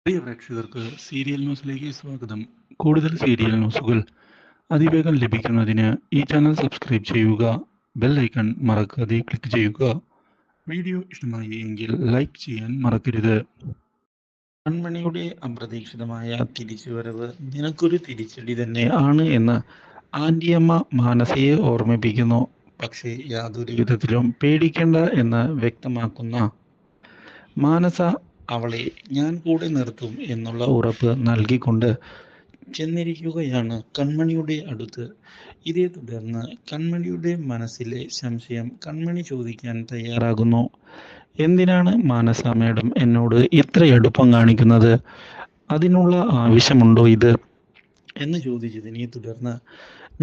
പ്രിയ പ്രേക്ഷകർക്ക് സീരിയൽ ന്യൂസിലേക്ക് സ്വാഗതം. കൂടുതൽ സീരിയൽ ന്യൂസുകൾ അതിവേഗം ലഭിക്കുന്നതിന് ഈ ചാനൽ സബ്സ്ക്രൈബ് ചെയ്യുക. ബെൽ ഐക്കൺ മറക്കാതെ ക്ലിക്ക് ചെയ്യുക. വീഡിയോ ഇഷ്ടമായി എങ്കിൽ ലൈക്ക് ചെയ്യാൻ മറക്കരുത്. കൺമണിയുടെ അപ്രതീക്ഷിതമായ തിരിച്ചുവരവ് നിനക്കൊരു തിരിച്ചടി തന്നെ ആണ് എന്ന് ആന്റിയമ്മ മാനസയെ ഓർമ്മിപ്പിക്കുന്നു. പക്ഷേ യാതൊരു വിധത്തിലും പേടിക്കേണ്ട എന്ന് വ്യക്തമാക്കുന്ന മാനസ അവളെ ഞാൻ കൂടെ നിർത്തും എന്നുള്ള ഉറപ്പ് നൽകിക്കൊണ്ട് ചെന്നിരിക്കുകയാണ് കൺമണിയുടെ അടുത്ത്. ഇതേ തുടർന്ന് കൺമണിയുടെ മനസ്സിലെ സംശയം കൺമണി ചോദിക്കാൻ തയ്യാറാകുന്നു. എന്തിനാണ് മാനസ മാഡം എന്നോട് ഇത്ര അടുപ്പം കാണിക്കുന്നത്? അതിനുള്ള ആവശ്യമുണ്ടോ ഇത് എന്ന് ചോദിച്ചതിനെ തുടർന്ന്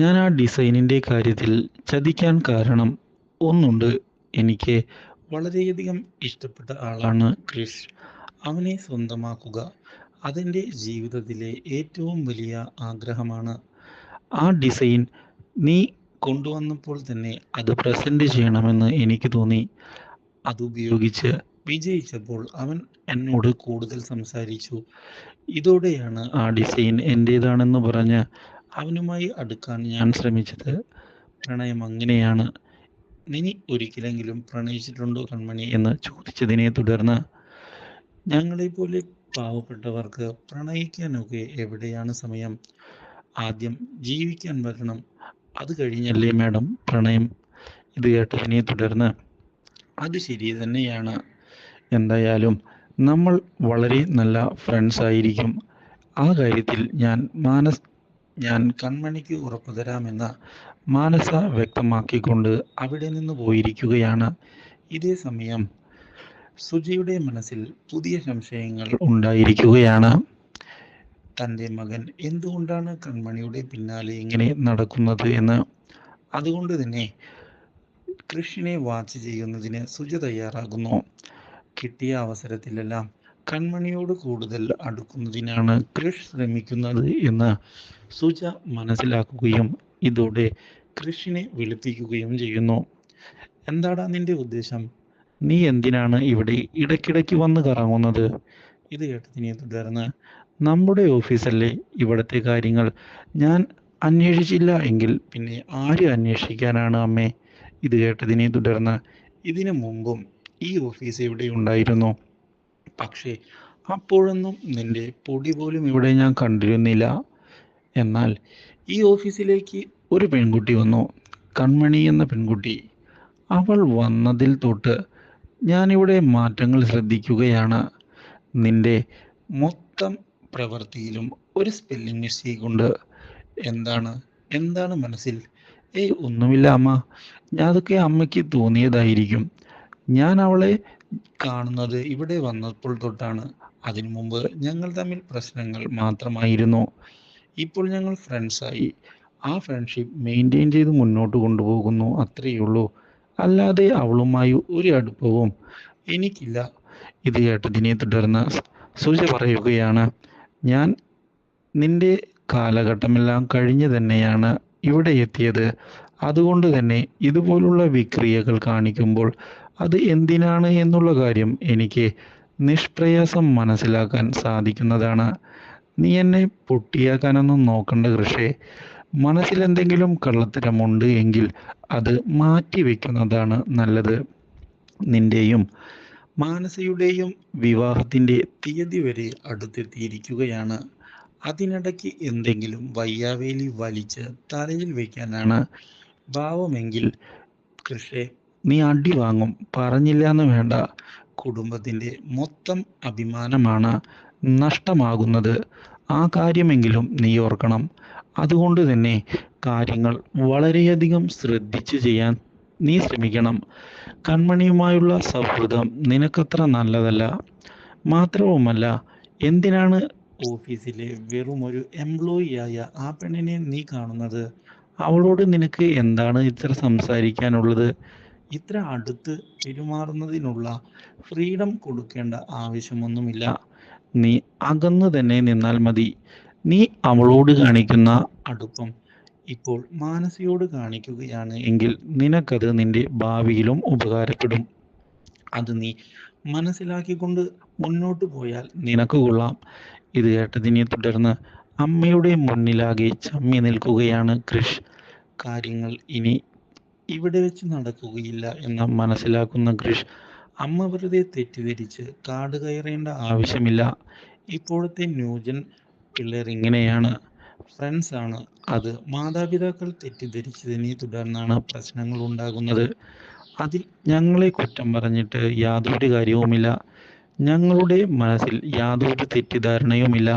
ഞാൻ ആ ഡിസൈനിൻ്റെ കാര്യത്തിൽ ചതിക്കാൻ കാരണം ഒന്നുണ്ട്. എനിക്ക് വളരെയധികം ഇഷ്ടപ്പെട്ട ആളാണ് ക്രിഷ്. അവനെ സ്വന്തമാക്കുക അതെൻ്റെ ജീവിതത്തിലെ ഏറ്റവും വലിയ ആഗ്രഹമാണ്. ആ ഡിസൈൻ നീ കൊണ്ടുവന്നപ്പോൾ തന്നെ അത് പ്രസൻറ്റ് ചെയ്യണമെന്ന് എനിക്ക് തോന്നി. അതുപയോഗിച്ച് വിജയിച്ചപ്പോൾ അവൻ എന്നോട് കൂടുതൽ സംസാരിച്ചു. ഇതോടെയാണ് ആ ഡിസൈൻ എൻ്റേതാണെന്ന് പറഞ്ഞ് അവനുമായി അടുക്കാൻ ഞാൻ ശ്രമിച്ചത്. പ്രണയം അങ്ങനെയാണ്. നീ ഒരിക്കലെങ്കിലും പ്രണയിച്ചിട്ടുണ്ടോ കൺമണി എന്ന് ചോദിച്ചതിനെ തുടർന്ന് ഞങ്ങളെപ്പോലെ പാവപ്പെട്ടവർക്ക് പ്രണയിക്കാനൊക്കെ എവിടെയാണ് സമയം? ആദ്യം ജീവിക്കാൻ വരണം, അത് കഴിഞ്ഞല്ലേ മാഡം പ്രണയം. ഇത് കേട്ടതിനെ തുടർന്ന് അത് ശരി തന്നെയാണ്. എന്തായാലും നമ്മൾ വളരെ നല്ല ഫ്രണ്ട്സ് ആയിരിക്കും. ആ കാര്യത്തിൽ ഞാൻ കൺമണിക്ക് ഉറപ്പു തരാമെന്ന് മാനസ വ്യക്തമാക്കിക്കൊണ്ട് അവിടെ നിന്ന് പോയിരിക്കുകയാണ്. ഇതേ സമയം സുജയുടെ മനസ്സിൽ പുതിയ സംശയങ്ങൾ ഉണ്ടായിരിക്കുകയാണ്. തൻ്റെ മകൻ എന്തുകൊണ്ടാണ് കൺമണിയുടെ പിന്നാലെ ഇങ്ങനെ നടക്കുന്നത് എന്ന്. അതുകൊണ്ട് തന്നെ കൃഷിനെ വാച്ച് ചെയ്യുന്നതിന് സുജ തയ്യാറാകുന്നു. കിട്ടിയ അവസരത്തിലെല്ലാം കൺമണിയോട് കൂടുതൽ അടുക്കുന്നതിനാണ് കൃഷ് ശ്രമിക്കുന്നത് എന്ന് സുജ മനസ്സിലാക്കുകയും ഇതോടെ കൃഷിനെ വിളിപ്പിക്കുകയും ചെയ്യുന്നു. എന്താടാ നിന്റെ ഉദ്ദേശം? നീ എന്തിനാണ് ഇവിടെ ഇടയ്ക്കിടയ്ക്ക് വന്ന് കറങ്ങുന്നത്? ഇത് കേട്ടതിനെ തുടർന്ന് നമ്മുടെ ഓഫീസല്ലേ ഇവിടുത്തെ കാര്യങ്ങൾ. ഞാൻ അന്വേഷിച്ചില്ല എങ്കിൽ പിന്നെ ആര് അന്വേഷിക്കാനാണ് അമ്മേ? ഇത് കേട്ടതിനെ തുടർന്ന് ഇതിനു മുമ്പും ഈ ഓഫീസ് ഇവിടെ ഉണ്ടായിരുന്നു. പക്ഷേ അപ്പോഴൊന്നും നിന്റെ പൊടി പോലും ഇവിടെ ഞാൻ കണ്ടിരുന്നില്ല. എന്നാൽ ഈ ഓഫീസിലേക്ക് ഒരു പെൺകുട്ടി വന്നു, കൺമണി എന്ന പെൺകുട്ടി. അവൾ വന്നതിൽ തൊട്ട് ഞാനിവിടെ മാറ്റങ്ങൾ ശ്രദ്ധിക്കുകയാണ്. നിന്റെ മൊത്തം പ്രവൃത്തിയിലും ഒരു സ്പെല്ലിംഗ് മിസ്റ്റേക്ക് ഉണ്ട്. എന്താണ് എന്താണ് മനസ്സിൽ? ഒന്നുമില്ല അമ്മ, അതൊക്കെ അമ്മയ്ക്ക് തോന്നിയതായിരിക്കും. ഞാൻ അവളെ കാണുന്നത് ഇവിടെ വന്നപ്പോൾ തൊട്ടാണ്. അതിനു മുമ്പ് ഞങ്ങൾ തമ്മിൽ പ്രശ്നങ്ങൾ മാത്രമായിരുന്നു. ഇപ്പോൾ ഞങ്ങൾ ഫ്രണ്ട്സായി. ആ ഫ്രണ്ട്ഷിപ്പ് മെയിൻറ്റെയിൻ ചെയ്ത് മുന്നോട്ട് കൊണ്ടുപോകുന്നു, അത്രയേ ഉള്ളൂ. അല്ലാതെ അവളുമായി ഒരു അടുപ്പവും എനിക്കില്ല. ഇത് കേട്ടതിനെ തുടർന്ന് സുജ പറയുകയാണ്, ഞാൻ നിന്റെ കാലഘട്ടമെല്ലാം കഴിഞ്ഞ് തന്നെയാണ് ഇവിടെ എത്തിയത്. അതുകൊണ്ട് തന്നെ ഇതുപോലുള്ള വിക്രിയകൾ കാണിക്കുമ്പോൾ അത് എന്തിനാണ് എന്നുള്ള കാര്യം എനിക്ക് നിഷ്പ്രയാസം മനസ്സിലാക്കാൻ സാധിക്കുന്നതാണ്. നീ എന്നെ പൊട്ടിയാക്കാനൊന്നും നോക്കണ്ട കൃഷേ. മനസ്സിലെന്തെങ്കിലും കള്ളത്തരമുണ്ട് എങ്കിൽ അത് മാറ്റി വയ്ക്കുന്നതാണ് നല്ലത്. നിന്റെയും മാനസയുടെയും വിവാഹത്തിൻ്റെ തീയതി വരെ അടുത്തെത്തിയിരിക്കുകയാണ്. അതിനിടയ്ക്ക് എന്തെങ്കിലും വയ്യാവേലി വലിച്ച് തലയിൽ വയ്ക്കാനാണ് ഭാവമെങ്കിൽ കൃഷേ നീ അടി വാങ്ങും. പറഞ്ഞില്ല എന്ന് വേണ്ട. കുടുംബത്തിൻ്റെ മൊത്തം അഭിമാനമാണ് നഷ്ടമാകുന്നത്. ആ കാര്യമെങ്കിലും നീ ഓർക്കണം. അതുകൊണ്ട് തന്നെ കാര്യങ്ങൾ വളരെയധികം ശ്രദ്ധിച്ച് ചെയ്യാൻ നീ ശ്രമിക്കണം. കൺമണിയുമായുള്ള സൗഹൃദം നിനക്കത്ര നല്ലതല്ല. മാത്രവുമല്ല, എന്തിനാണ് ഓഫീസിലെ വെറും ഒരു എംപ്ലോയിയായ ആ പെണ്ണിനെ നീ കാണുന്നത്? അവളോട് നിനക്ക് എന്താണ് ഇത്ര സംസാരിക്കാനുള്ളത്? ഇത്ര അടുത്ത് പെരുമാറുന്നതിനുള്ള ഫ്രീഡം കൊടുക്കേണ്ട ആവശ്യമൊന്നുമില്ല. നീ അകന്നു തന്നെ നിന്നാൽ മതി. നീ അവളോട് കാണിക്കുന്ന അടുപ്പം ഇപ്പോൾ മാനസയോട് കാണിക്കുകയാണ് എങ്കിൽ നിനക്കത് നിന്റെ ഭാവിയിലും ഉപകാരപ്പെടും. അത് നീ മനസ്സിലാക്കിക്കൊണ്ട് മുന്നോട്ട് പോയാൽ നിനക്ക് കൊള്ളാം. ഇത് കേട്ടതിനെ തുടർന്ന് അമ്മയുടെ മുന്നിലാകെ ചമ്മി നിൽക്കുകയാണ് കൃഷ്. കാര്യങ്ങൾ ഇനി ഇവിടെ വെച്ച് നടക്കുകയില്ല എന്ന് മനസ്സിലാക്കുന്ന കൃഷ് അമ്മ വെറുതെ തെറ്റിദ്ധരിച്ച് കാട് കയറേണ്ട ആവശ്യമില്ല. ഇപ്പോഴത്തെ ന്യൂജൻ പിള്ളേർ ഇങ്ങനെയാണ്, ഫ്രണ്ട്സ് ആണ്. അത് മാതാപിതാക്കൾ തെറ്റിദ്ധരിച്ചതിനെ തുടർന്നാണ് പ്രശ്നങ്ങൾ ഉണ്ടാകുന്നത്. അതിൽ ഞങ്ങളെ കുറ്റം പറഞ്ഞിട്ട് യാതൊരു കാര്യവുമില്ല. ഞങ്ങളുടെ മനസ്സിൽ യാതൊരു തെറ്റിദ്ധാരണയുമില്ല.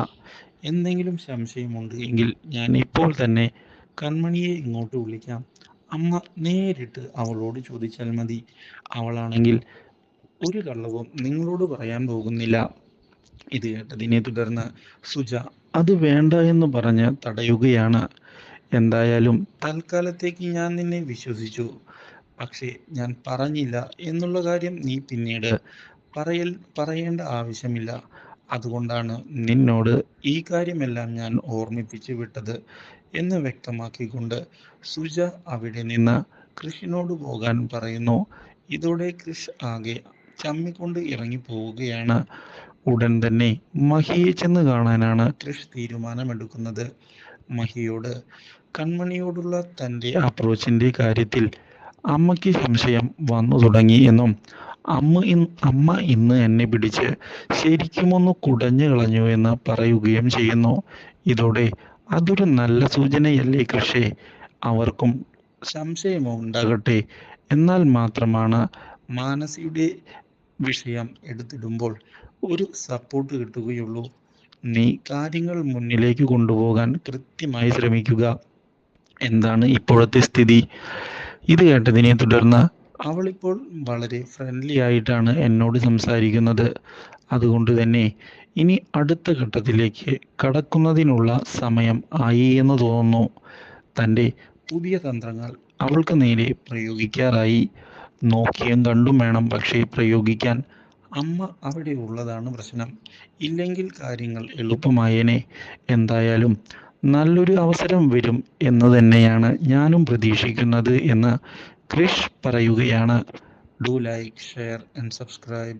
എന്തെങ്കിലും സംശയമുണ്ട് എങ്കിൽ ഞാൻ ഇപ്പോൾ തന്നെ കൺമണിയെ ഇങ്ങോട്ട് വിളിക്കാം. അമ്മ നേരിട്ട് അവളോട് ചോദിച്ചാൽ മതി. അവളാണെങ്കിൽ ഒരു കള്ളവും നിങ്ങളോട് പറയാൻ പോകുന്നില്ല. ഇത് കേട്ടതിനെ തുടർന്ന് സുജ അത് വേണ്ട എന്ന് പറഞ്ഞ് തടയുകയാണ്. എന്തായാലും തൽക്കാലത്തേക്ക് ഞാൻ നിന്നെ വിശ്വസിച്ചു. പക്ഷേ ഞാൻ പറഞ്ഞില്ല എന്നുള്ള കാര്യം നീ പിന്നീട് പറയേണ്ട ആവശ്യമില്ല. അതുകൊണ്ടാണ് നിന്നോട് ഈ കാര്യമെല്ലാം ഞാൻ ഓർമ്മിപ്പിച്ചു വിട്ടത് എന്ന് വ്യക്തമാക്കിക്കൊണ്ട് സുജ അവിടെ നിന്ന് കൃഷിനോട് പോകാൻ പറയുന്നു. ഇതോടെ കൃഷ് ആകെ ചമ്മിക്കൊണ്ട് ഇറങ്ങി പോവുകയാണ്. ഉടൻ തന്നെ മഹിയെ ചെന്ന് കാണാനാണ് കൃഷ് തീരുമാനമെടുക്കുന്നത്. മഹിയോട് കൺമണിയോടുള്ള തൻ്റെ അപ്രോച്ചിൻ്റെ കാര്യത്തിൽ അമ്മയ്ക്ക് സംശയം വന്നു തുടങ്ങി എന്നും അമ്മ ഇന്ന് എന്നെ പിടിച്ച് ശരിക്കുമൊന്ന് കുടഞ്ഞു കളഞ്ഞു എന്ന് പറയുകയും ചെയ്യുന്നു. ഇതോടെ അതൊരു നല്ല സൂചനയല്ലേ കൃഷേ? അവർക്കും സംശയമോ ഉണ്ടാകട്ടെ. എന്നാൽ മാത്രമാണ് മാനസിയുടെ വിഷയം എടുത്തിടുമ്പോൾ ഒരു സപ്പോർട്ട് കിട്ടുകയുള്ളൂ. നീ കാര്യങ്ങൾ മുന്നിലേക്ക് കൊണ്ടുപോകാൻ കൃത്യമായി ശ്രമിക്കുക. എന്താണ് ഇപ്പോഴത്തെ സ്ഥിതി? ഇത് കേട്ടതിനെ തുടർന്ന് അവളിപ്പോൾ വളരെ ഫ്രണ്ട്ലി ആയിട്ടാണ് എന്നോട് സംസാരിക്കുന്നത്. അതുകൊണ്ട് തന്നെ ഇനി അടുത്ത ഘട്ടത്തിലേക്ക് കടക്കുന്നതിനുള്ള സമയം ആയി എന്ന് തോന്നുന്നു. തൻ്റെ പുതിയ തന്ത്രങ്ങൾ അവൾക്ക് നേരെ പ്രയോഗിക്കാറായി. നോക്കിയും കണ്ടും വേണം പക്ഷേ പ്രയോഗിക്കാൻ. അമ്മ അവിടെ ഉള്ളതാണ് പ്രശ്നം. ഇല്ലെങ്കിൽ കാര്യങ്ങൾ എളുപ്പമായേനെ. എന്തായാലും നല്ലൊരു അവസരം വരും എന്ന് തന്നെയാണ് ഞാനും പ്രതീക്ഷിക്കുന്നത് എന്ന് കൃഷ് പറയുകയാണ്. Do like, share and subscribe.